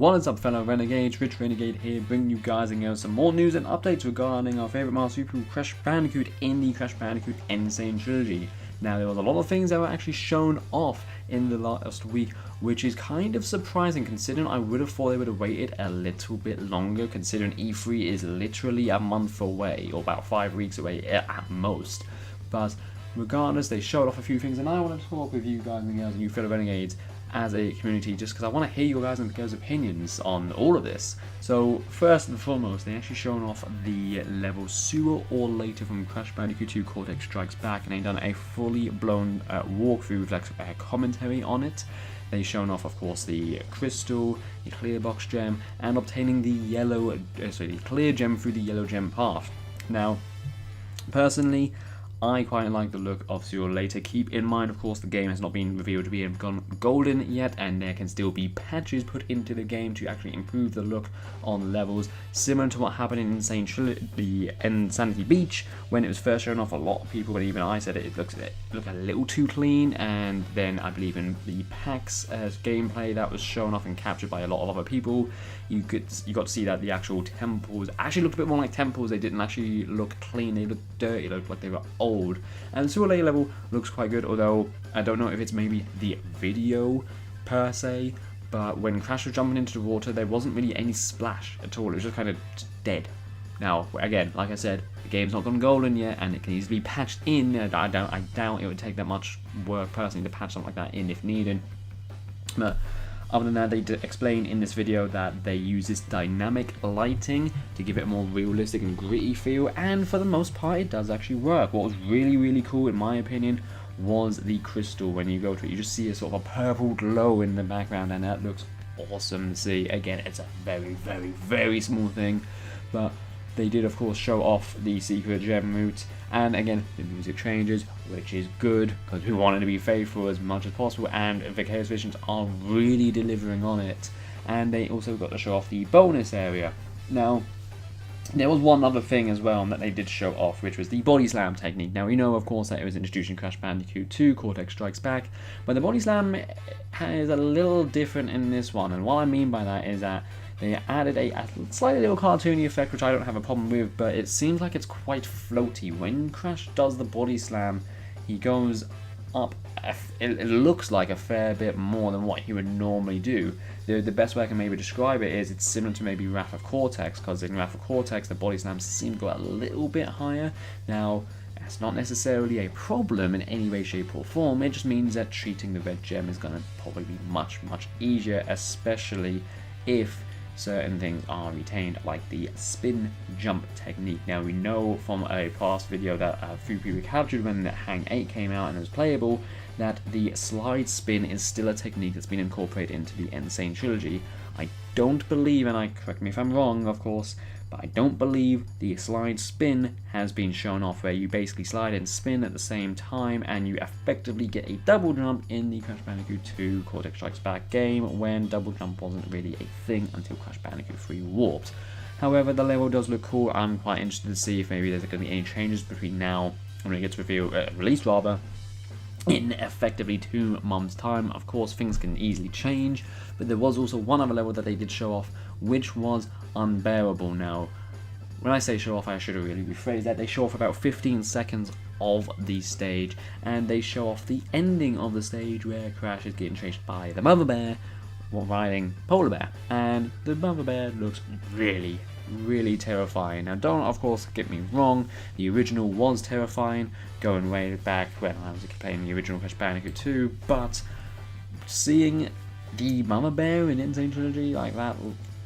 What is up, fellow renegades? Rich Renegade here, bringing you guys again some more news and updates regarding our favourite marsupial, Crash Bandicoot, in the Crash Bandicoot Insane Trilogy. Now, there was a lot of things that were actually shown off in the last week, which is kind of surprising considering I would have thought they would have waited a little bit longer, considering E3 is literally a month away, or about 5 weeks away at most. But regardless, they showed off a few things, and I want to talk with you guys and girls and you fellow renegades as a community, just because I want to hear your guys and girls' opinions on all of this. So first and foremost, they actually shown off the level Sooner or Later from Crash Bandicoot 2 Cortex Strikes Back, and they've done a fully blown walkthrough with like a commentary on it. They've shown off, of course, the crystal, the clear box gem, and obtaining the yellow, the clear gem through the yellow gem path. Now, personally, I quite like the look of Sooner or Later. Keep in mind, of course, the game has not been revealed to be golden yet, and there can still be patches put into the game to actually improve the look on levels, similar to what happened in the Insanity Beach when it was first shown off. A lot of people, but even I said it looked a little too clean. And then I believe in the PAX gameplay that was shown off and captured by a lot of other people, you got to see that the actual temples actually looked a bit more like temples. They didn't actually look clean. They looked dirty. They looked like they were old. And the Sooner or Later level looks quite good, although I don't know if it's maybe the video per se, but when Crash was jumping into the water, there wasn't really any splash at all. It was just kind of dead. Now, again, like I said, the game's not gone golden yet, and it can easily be patched in. I doubt it would take that much work personally to patch something like that in if needed. But other than that, they explain in this video that they use this dynamic lighting to give it a more realistic and gritty feel, and for the most part it does actually work. What was really cool in my opinion was the crystal. When you go to it, you just see a sort of a purple glow in the background, and that looks awesome to see. Again, it's a very small thing, but they did of course show off the secret gem route, and again the music changes, which is good because we wanted to be faithful as much as possible, and Vicarious Visions are really delivering on it. And they also got to show off the bonus area. Now, there was one other thing as well that they did show off, which was the body slam technique. Now, we know of course that it was introduced in Crash Bandicoot 2 Cortex Strikes Back, but the body slam is a little different in this one, and what I mean by that is that they added a slightly little cartoony effect, which I don't have a problem with, but it seems like it's quite floaty. When Crash does the body slam, he goes up, it looks like a fair bit more than what he would normally do. The best way I can maybe describe it is it's similar to maybe Wrath of Cortex, because in Wrath of Cortex the body slams seem to go a little bit higher. Now, that's not necessarily a problem in any way, shape or form. It just means that treating the red gem is going to probably be much easier, especially if certain things are retained, like the spin jump technique. Now, we know from a past video that a few people captured when Hang 8 came out and it was playable, that the slide spin is still a technique that's been incorporated into the Insane Trilogy. I don't believe, and correct me if I'm wrong of course, but I don't believe the slide spin has been shown off, where you basically slide and spin at the same time and you effectively get a double jump in the Crash Bandicoot 2 Cortex Strikes Back game, when double jump wasn't really a thing until Crash Bandicoot 3 Warped. However, the level does look cool. I'm quite interested to see if maybe there's going to be any changes between now and when it gets released rather, in effectively 2 months' time. Of course, things can easily change, but there was also one other level that they did show off, which was Unbearable. Now, when I say show off, I should have really rephrased that. They show off about 15 seconds of the stage, and they show off the ending of the stage where Crash is getting chased by the mother bear while riding Polar Bear, and the mother bear looks really terrifying. Now, don't of course get me wrong, the original was terrifying going way back when I was playing the original Crash Bandicoot 2, but seeing the mama bear in Insane Trilogy, like, that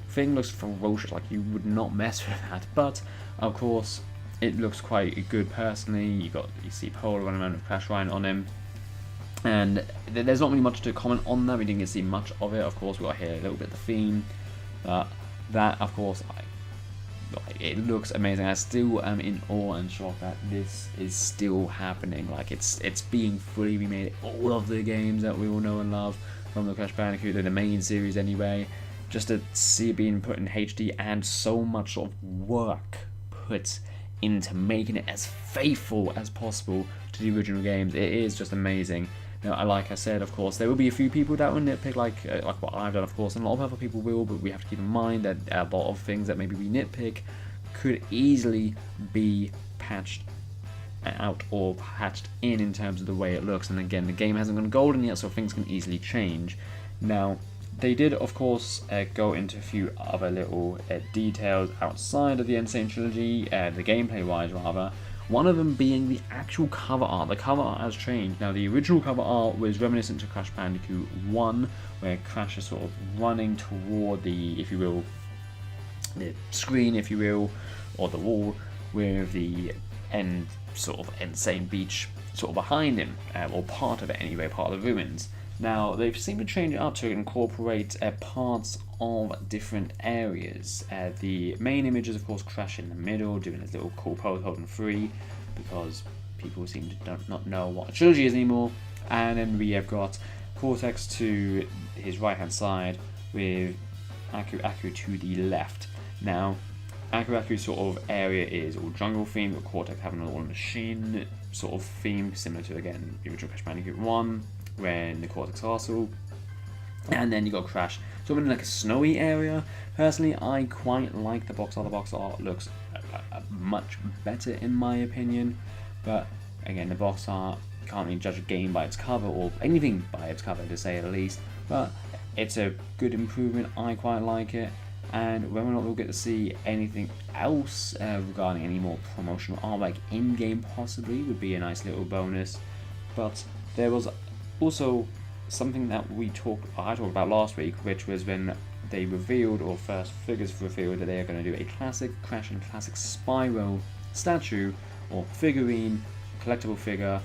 thing looks ferocious. Like, you would not mess with that. But of course it looks quite good personally. You see Polar running around with Crash riding on him, and there's not really much to comment on that. We didn't get to see much of it. Of course, we got to hear a little bit of the theme, but that of course it looks amazing. I still am in awe and shocked that this is still happening. Like, it's being fully remade. All of the games that we all know and love from the Crash Bandicoot, the main series anyway, just to see it being put in HD, and so much sort of work put into making it as faithful as possible to the original games. It is just amazing. Now, like I said, of course, there will be a few people that will nitpick, like what I've done, of course, and a lot of other people will, but we have to keep in mind that a lot of things that maybe we nitpick could easily be patched out or patched in terms of the way it looks. And again, the game hasn't gone golden yet, so things can easily change. Now, they did, of course, go into a few other little details outside of the Sane Trilogy, the gameplay-wise rather. One of them being the actual cover art. The cover art has changed. Now, the original cover art was reminiscent to Crash Bandicoot 1, where Crash is sort of running toward the, if you will, the screen, if you will, or the wall, with the Sane beach sort of behind him, or part of it anyway, part of the ruins. Now, they've seemed to change it up to incorporate parts of different areas. The main image is, of course, Crash in the middle, doing his little cool pose, holding free, because people seem to not know what a trilogy is anymore. And then we have got Cortex to his right-hand side, with Aku to the left. Now, Aku's sort of area is all jungle themed, with Cortex having an all-machine sort of theme, similar to, again, the original Crash Bandicoot 1, where in the Cortex Castle. And then you got Crash sort of in like a snowy area. Personally, I quite like the box art. The box art looks much better in my opinion. But again, the box art, you can't really judge a game by its cover, or anything by its cover to say the least. But it's a good improvement. I quite like it. And whether or not we'll get to see anything else regarding any more promotional art, like in-game possibly, would be a nice little bonus. But there was also something that I talked about last week, which was when they revealed, or first figures revealed, that they are going to do a classic Crash and classic Spyro statue or figurine, collectible figure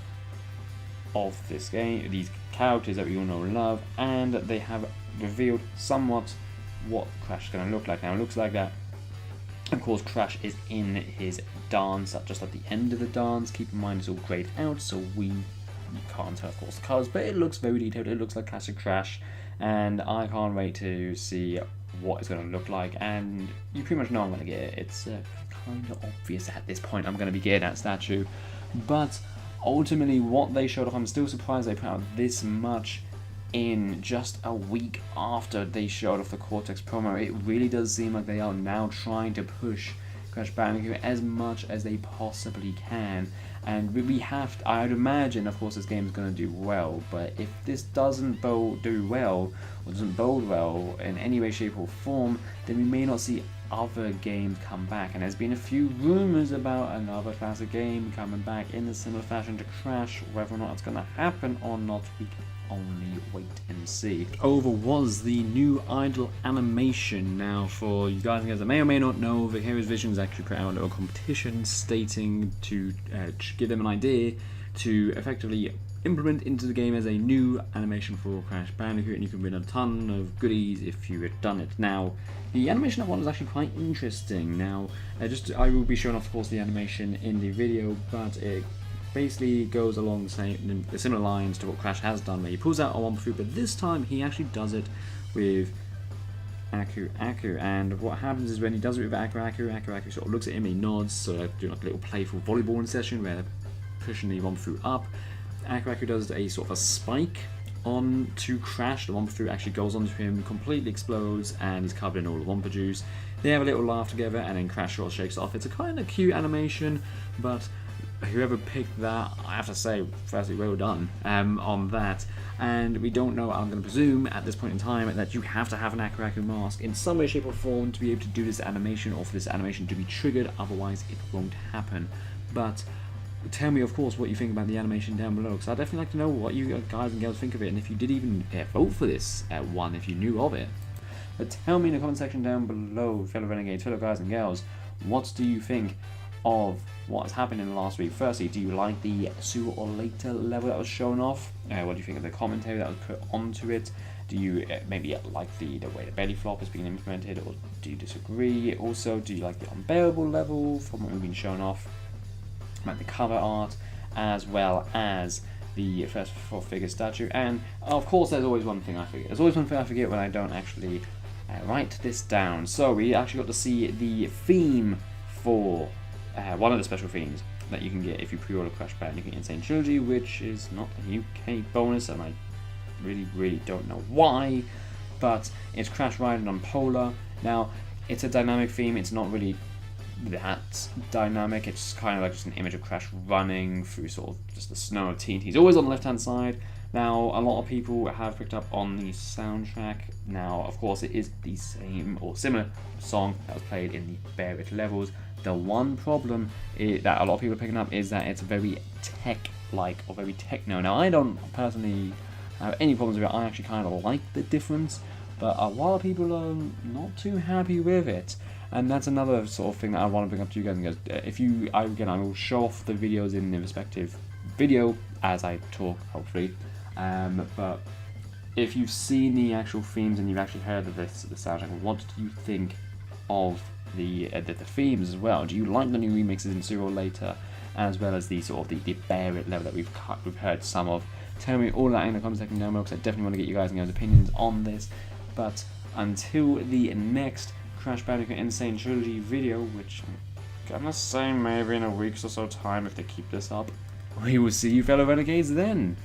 of this game, these characters that we all know and love, and they have revealed somewhat what Crash is going to look like. Now, it looks like that, of course, Crash is in his dance, just at the end of the dance. Keep in mind it's all grayed out, so you can't tell, of course, the colours, but it looks very detailed. It looks like classic Crash, and I can't wait to see what it's going to look like. And you pretty much know I'm going to get it. It's kind of obvious at this point I'm going to be getting that statue. But ultimately, what they showed off, I'm still surprised they put out this much in just a week after they showed off the Cortex promo. It really does seem like they are now trying to push Crash Bandicoot as much as they possibly can. And we have to, I'd imagine, of course, this game is going to do well, but if this doesn't do well, or doesn't bode well in any way, shape or form, then we may not see other games come back. And there's been a few rumours about another classic game coming back in a similar fashion to Crash. Whether or not it's going to happen or not, we can only wait and see. Over was the new idol animation. Now, for you guys that may or may not know, the Heroes Visions actually put out a competition stating to give them an idea to effectively implement into the game as a new animation for Crash Bandicoot, and you can win a ton of goodies if you had done it. Now, the animation of one is actually quite interesting. Now, I will be showing off, of course, the animation in the video, but it basically goes along the similar lines to what Crash has done, where he pulls out a Wumpa, but this time he actually does it with Aku. And what happens is when he does it with Aku sort of looks at him, he nods, so they're doing like a little playful volleyballing session where they're pushing the Wumpa up. Aku does a sort of a spike on to Crash. The Wumpa actually goes onto him, completely explodes, and he's covered in all the Wumpa juice. They have a little laugh together, and then Crash sort of shakes it off. It's a kind of cute animation, but whoever picked that, I have to say, firstly, well done on that. And we don't know, I'm going to presume at this point in time, that you have to have an Aku mask in some way, shape or form to be able to do this animation, or for this animation to be triggered, otherwise it won't happen. But tell me, of course, what you think about the animation down below, because I'd definitely like to know what you guys and girls think of it, and if you did even vote for this one, if you knew of it. But tell me in the comment section down below, fellow renegades, fellow guys and girls, what do you think of what has happened in the last week? Firstly, do you like the sooner or later level that was shown off? What do you think of the commentary that was put onto it? Do you maybe like the way the belly flop is being implemented, or do you disagree? Also, do you like the unbearable level from what we've been shown off? About the cover art, as well as the first four-figure statue. And of course, there's always one thing I forget. There's always one thing I forget when I don't actually write this down. So we actually got to see the theme for one of the special themes, that you can get if you pre-order Crash Bandicoot Insane Trilogy, which is not a UK bonus, and I really don't know why, but it's Crash riding on Polar. Now, it's a dynamic theme, it's not really that dynamic, it's kind of like just an image of Crash running through sort of just the snow of TNT. He's always on the left-hand side. Now, a lot of people have picked up on the soundtrack. Now, of course, it is the same or similar song that was played in the Barrett levels. The one problem that a lot of people are picking up is that it's very tech-like or very techno. Now, I don't personally have any problems with it. I actually kind of like the difference, but a lot of people are not too happy with it. And that's another sort of thing that I want to bring up to you guys. If you, I will show off the videos in the respective video as I talk, hopefully. But if you've seen the actual themes and you've actually heard of the soundtrack, what do you think of the themes as well? Do you like the new remixes in Sooner or Later, as well as the sort of the Barrett level that we've heard some of? Tell me all that in the comment section down below, because I definitely want to get you guys opinions on this. But until the next Crash Bandicoot Insane Trilogy video, which I'm gonna say maybe in a week's or so time if they keep this up, we will see you fellow renegades then.